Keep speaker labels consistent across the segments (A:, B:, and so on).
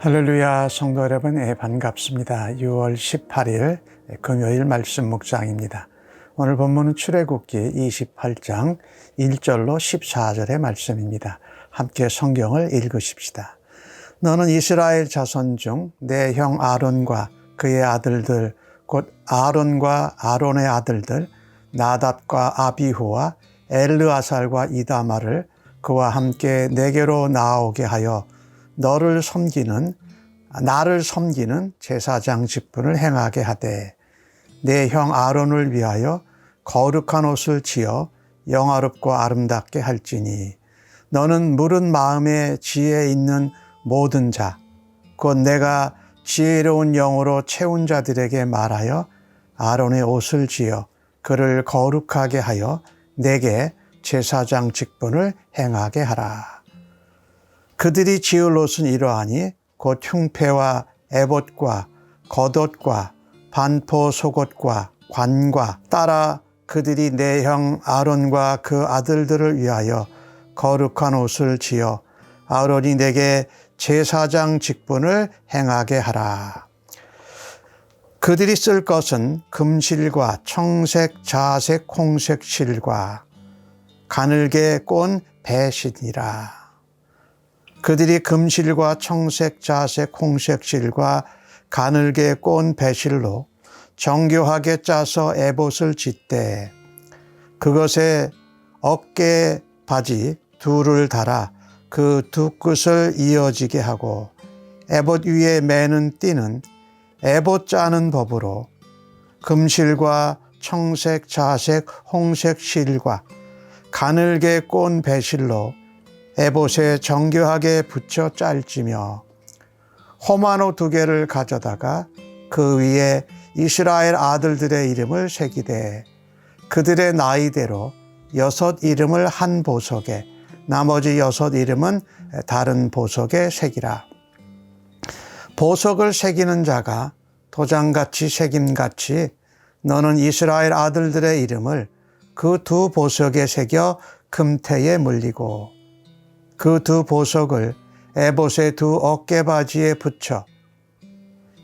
A: 할렐루야, 성도 여러분, 반갑습니다. 6월 18일 금요일 말씀 묵상입니다. 오늘 본문은 출애굽기 28장 1절로 14절의 말씀입니다. 함께 성경을 읽으십시다. 너는 이스라엘 자손 중 내 형 아론과 그의 아들들, 곧 아론과 아론의 아들들, 나답과 아비후와 엘르아살과 이다마를 그와 함께 내게로 나오게 하여 나를 섬기는 제사장 직분을 행하게 하되 내 형 아론을 위하여 거룩한 옷을 지어 영화롭고 아름답게 할지니 너는 물은 마음에 지혜 있는 모든 자 곧 내가 지혜로운 영으로 채운 자들에게 말하여 아론의 옷을 지어 그를 거룩하게 하여 내게 제사장 직분을 행하게 하라. 그들이 지을 옷은 이러하니 곧 흉패와 에봇과 겉옷과 반포 속옷과 관과 따라 그들이 내 형 아론과 그 아들들을 위하여 거룩한 옷을 지어 아론이 내게 제사장 직분을 행하게 하라. 그들이 쓸 것은 금실과 청색, 자색, 홍색 실과 가늘게 꼰 배신이라. 그들이 금실과 청색, 자색, 홍색 실과 가늘게 꼰 배실로 정교하게 짜서 에봇을 짓되 그것에 어깨 바지 둘을 달아 그 두 끝을 이어지게 하고 에봇 위에 매는 띠는 에봇 짜는 법으로 금실과 청색, 자색, 홍색 실과 가늘게 꼰 배실로 에봇에 정교하게 붙여 짤지며 호마노 2개를 가져다가 그 위에 이스라엘 아들들의 이름을 새기되 그들의 나이대로 6 이름을 한 보석에 나머지 6 이름은 다른 보석에 새기라. 보석을 새기는 자가 도장같이 새김같이 너는 이스라엘 아들들의 이름을 그 2 보석에 새겨 금태에 물리고 그 2 보석을 에봇의 2 어깨바지에 붙여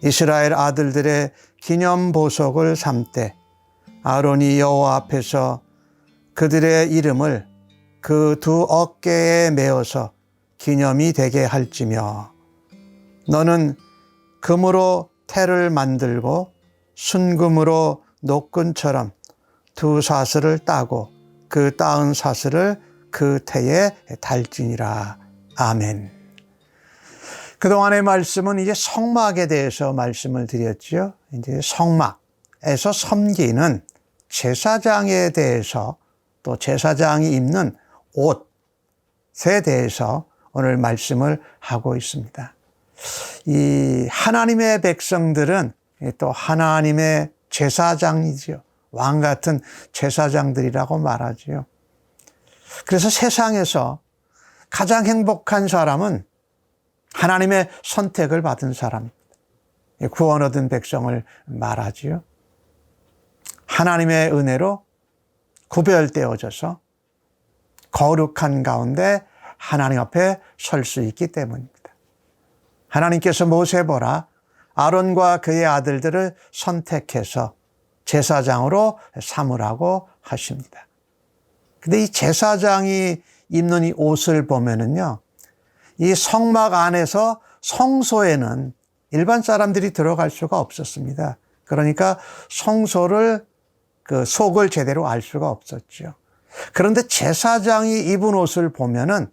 A: 이스라엘 아들들의 기념 보석을 삼되 아론이 여호와 앞에서 그들의 이름을 그 2 어깨에 메어서 기념이 되게 할지며 너는 금으로 태를 만들고 순금으로 노끈처럼 2 사슬을 따고 그 따은 사슬을 그 태에 달지니라. 아멘. 그동안의 말씀은 이제 성막에 대해서 말씀을 드렸죠. 이제 성막에서 섬기는 제사장에 대해서 또 제사장이 입는 옷에 대해서 오늘 말씀을 하고 있습니다. 이 하나님의 백성들은 또 하나님의 제사장이죠. 왕 같은 제사장들이라고 말하죠. 그래서 세상에서 가장 행복한 사람은 하나님의 선택을 받은 사람입니다. 구원 얻은 백성을 말하지요. 하나님의 은혜로 구별되어져서 거룩한 가운데 하나님 앞에 설 수 있기 때문입니다. 하나님께서 모세 보라 아론과 그의 아들들을 선택해서 제사장으로 삼으라고 하십니다. 근데 이 제사장이 입는 이 옷을 보면은요, 이 성막 안에서 성소에는 일반 사람들이 들어갈 수가 없었습니다. 그러니까 성소를 그 속을 제대로 알 수가 없었죠. 그런데 제사장이 입은 옷을 보면은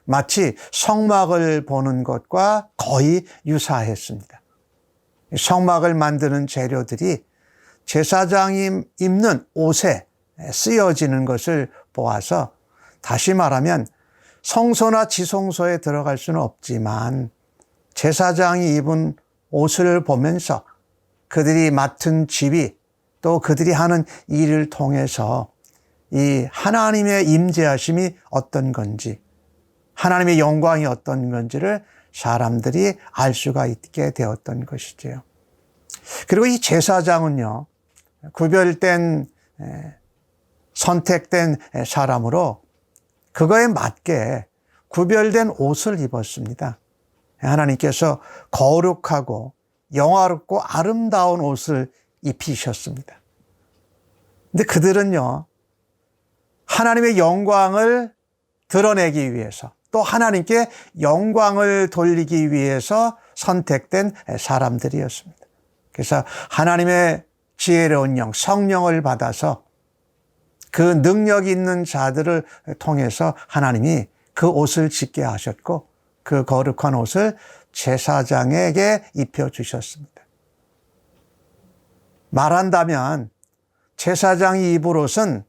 A: 마치 성막을 보는 것과 거의 유사했습니다. 성막을 만드는 재료들이 제사장이 입는 옷에 쓰여지는 것을 보아서 다시 말하면 성소나 지성소에 들어갈 수는 없지만 제사장이 입은 옷을 보면서 그들이 맡은 지위 또 그들이 하는 일을 통해서 이 하나님의 임재하심이 어떤 건지 하나님의 영광이 어떤 건지를 사람들이 알 수가 있게 되었던 것이죠. 그리고 이 제사장은요, 구별된 선택된 사람으로 그거에 맞게 구별된 옷을 입었습니다. 하나님께서 거룩하고 영화롭고 아름다운 옷을 입히셨습니다. 근데 그들은요, 하나님의 영광을 드러내기 위해서, 또 하나님께 영광을 돌리기 위해서 선택된 사람들이었습니다. 그래서 하나님의 지혜로운 영, 성령을 받아서 그 능력 있는 자들을 통해서 하나님이 그 옷을 짓게 하셨고, 그 거룩한 옷을 제사장에게 입혀주셨습니다. 말한다면 제사장이 입을 옷은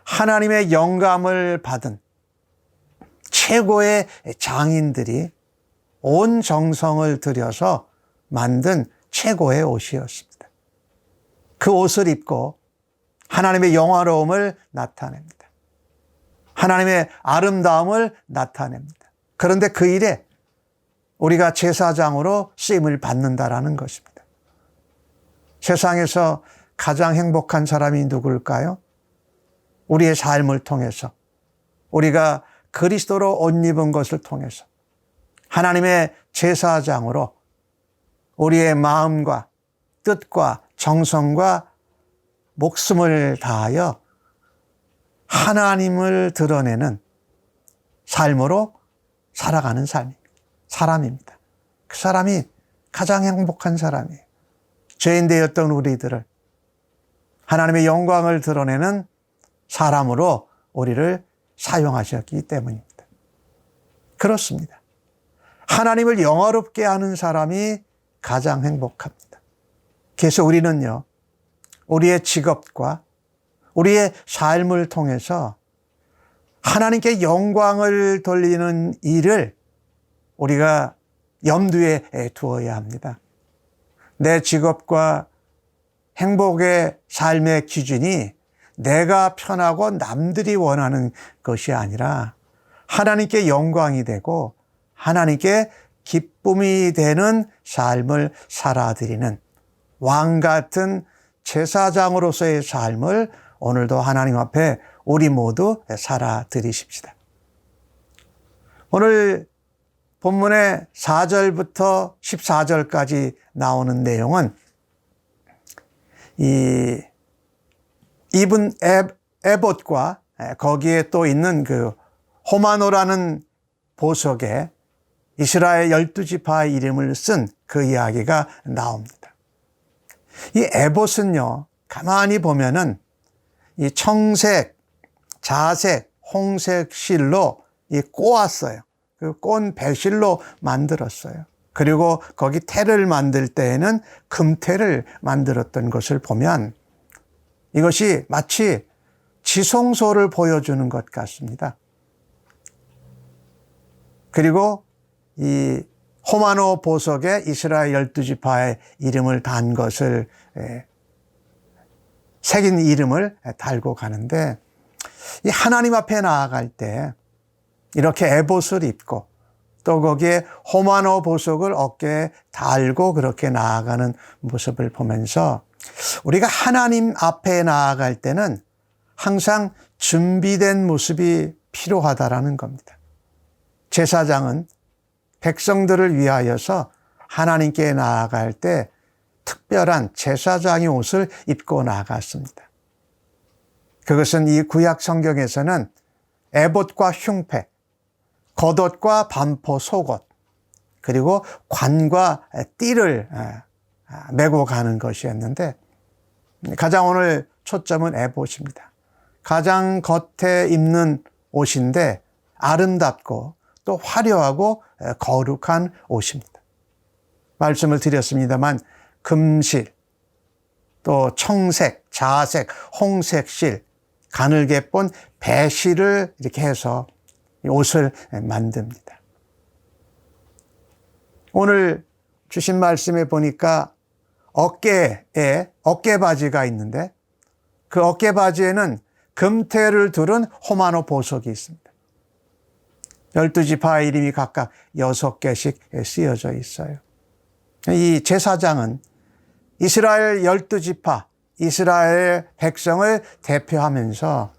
A: 하나님의 영감을 받은 최고의 장인들이 온 정성을 들여서 만든 최고의 옷이었습니다. 그 옷을 입고 하나님의 영화로움을 나타냅니다. 하나님의 아름다움을 나타냅니다. 그런데 그 일에 우리가 제사장으로 쓰임을 받는다라는 것입니다. 세상에서 가장 행복한 사람이 누굴까요? 우리의 삶을 통해서, 우리가 그리스도로 옷 입은 것을 통해서 하나님의 제사장으로 우리의 마음과 뜻과 정성과 목숨을 다하여 하나님을 드러내는 삶으로 살아가는 사람입니다. 그 사람이 가장 행복한 사람이에요. 죄인 되었던 우리들을 하나님의 영광을 드러내는 사람으로 우리를 사용하셨기 때문입니다. 그렇습니다. 하나님을 영화롭게 하는 사람이 가장 행복합니다. 그래서 우리는요, 우리의 직업과 우리의 삶을 통해서 하나님께 영광을 돌리는 일을 우리가 염두에 두어야 합니다. 내 직업과 행복의 삶의 기준이 내가 편하고 남들이 원하는 것이 아니라 하나님께 영광이 되고 하나님께 기쁨이 되는 삶을 살아드리는 왕 같은 제사장으로서의 삶을 오늘도 하나님 앞에 우리 모두 살아드리십시다. 오늘 본문의 4절부터 14절까지 나오는 내용은 이 입은 에봇과 거기에 또 있는 그 호마노라는 보석에 이스라엘 12지파의 이름을 쓴 그 이야기가 나옵니다. 이 에봇은요, 가만히 보면은 이 청색, 자색, 홍색 실로 꼬았어요. 그 꼰 배실로 만들었어요. 그리고 거기 태를 만들 때에는 금태를 만들었던 것을 보면 이것이 마치 지성소를 보여주는 것 같습니다. 그리고 이 호마노 보석에 이스라엘 12지파의 이름을 단 것을 새긴 이름을 달고 가는데, 이 하나님 앞에 나아갈 때 이렇게 에봇을 입고 또 거기에 호마노 보석을 어깨에 달고 그렇게 나아가는 모습을 보면서 우리가 하나님 앞에 나아갈 때는 항상 준비된 모습이 필요하다라는 겁니다. 제사장은 백성들을 위하여서 하나님께 나아갈 때 특별한 제사장의 옷을 입고 나아갔습니다. 그것은 이 구약 성경에서는 에봇과 흉패, 겉옷과 반포 속옷, 그리고 관과 띠를 메고 가는 것이었는데, 가장 오늘 초점은 에봇입니다. 가장 겉에 입는 옷인데 아름답고 또 화려하고 거룩한 옷입니다. 말씀을 드렸습니다만 금실, 또 청색, 자색, 홍색실, 가늘게 본 배실을 이렇게 해서 옷을 만듭니다. 오늘 주신 말씀에 보니까 어깨에 어깨바지가 있는데 그 어깨바지에는 금태를 두른 호마노 보석이 있습니다. 12지파의 이름이 각각 6개씩 쓰여져 있어요. 이 제사장은 이스라엘 12지파, 이스라엘 백성을 대표하면서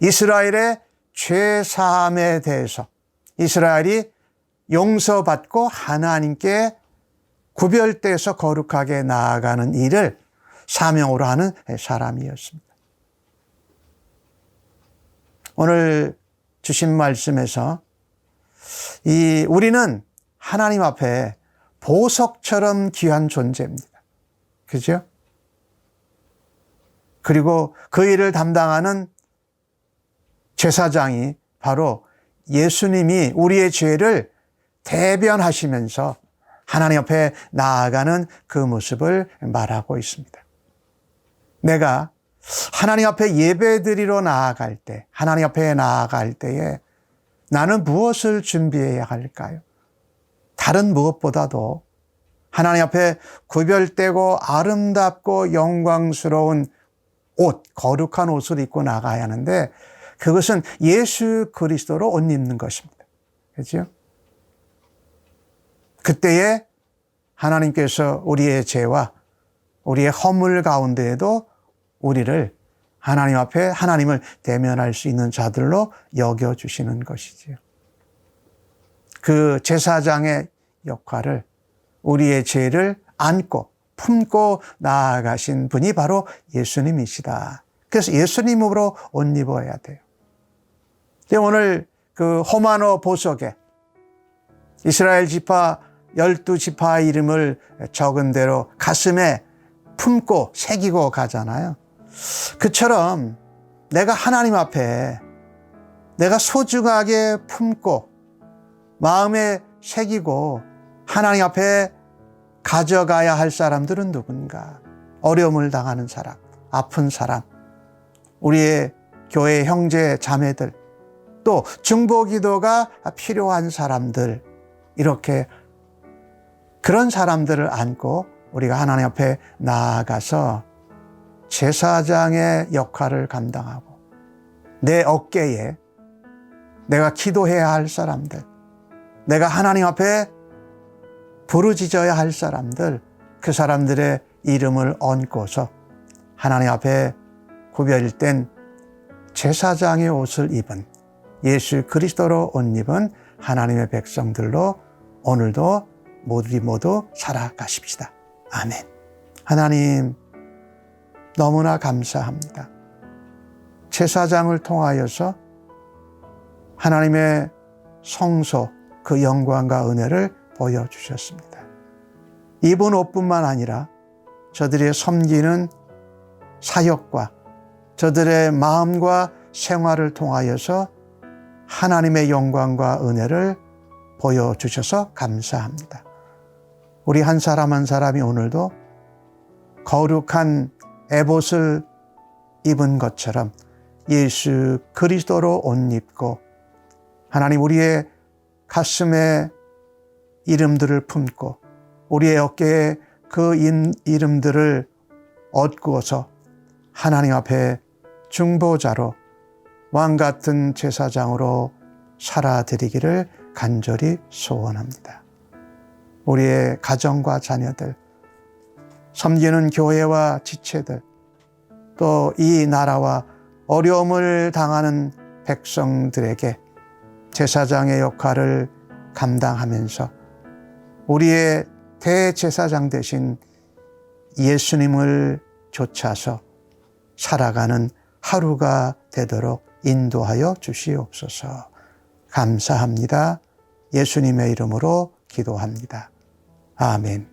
A: 이스라엘의 죄사함에 대해서, 이스라엘이 용서받고 하나님께 구별돼서 거룩하게 나아가는 일을 사명으로 하는 사람이었습니다. 오늘 주신 말씀에서 우리는 하나님 앞에 보석처럼 귀한 존재입니다. 그죠? 그리고 그 일을 담당하는 제사장이 바로 예수님이 우리의 죄를 대변하시면서 하나님 앞에 나아가는 그 모습을 말하고 있습니다. 내가 하나님 앞에 예배드리러 나아갈 때, 하나님 앞에 나아갈 때에 나는 무엇을 준비해야 할까요? 다른 무엇보다도 하나님 앞에 구별되고 아름답고 영광스러운 옷, 거룩한 옷을 입고 나가야 하는데 그것은 예수 그리스도로 옷 입는 것입니다. 그렇죠? 그때에 하나님께서 우리의 죄와 우리의 허물 가운데에도 우리를 하나님 앞에 하나님을 대면할 수 있는 자들로 여겨주시는 것이지요. 그 제사장의 역할을 우리의 죄를 안고 품고 나아가신 분이 바로 예수님이시다. 그래서 예수님으로 옷 입어야 돼요. 오늘 그 호마노 보석에 이스라엘 지파 12지파 이름을 적은 대로 가슴에 품고 새기고 가잖아요. 그처럼 내가 하나님 앞에 내가 소중하게 품고 마음에 새기고 하나님 앞에 가져가야 할 사람들은 누군가? 어려움을 당하는 사람, 아픈 사람, 우리의 교회 형제 자매들, 또 중보기도가 필요한 사람들, 이렇게 그런 사람들을 안고 우리가 하나님 앞에 나아가서 제사장의 역할을 감당하고 내 어깨에 내가 기도해야 할 사람들, 내가 하나님 앞에 부르짖어야 할 사람들, 그 사람들의 이름을 얹고서 하나님 앞에 구별된 제사장의 옷을 입은 예수 그리스도로 옷 입은 하나님의 백성들로 오늘도 우리 모두 살아가십시다. 아멘. 하나님 너무나 감사합니다. 제사장을 통하여서 하나님의 성소 그 영광과 은혜를 보여주셨습니다. 입은 옷뿐만 아니라 저들의 섬기는 사역과 저들의 마음과 생활을 통하여서 하나님의 영광과 은혜를 보여주셔서 감사합니다. 우리 한 사람 한 사람이 오늘도 거룩한 에봇을 입은 것처럼 예수 그리스도로 옷 입고 하나님 우리의 가슴에 이름들을 품고 우리의 어깨에 그 이름들을 얻고서 하나님 앞에 중보자로 왕같은 제사장으로 살아드리기를 간절히 소원합니다. 우리의 가정과 자녀들, 섬기는 교회와 지체들, 또 이 나라와 어려움을 당하는 백성들에게 제사장의 역할을 감당하면서 우리의 대제사장 되신 예수님을 좇아서 살아가는 하루가 되도록 인도하여 주시옵소서. 감사합니다. 예수님의 이름으로 기도합니다. 아멘.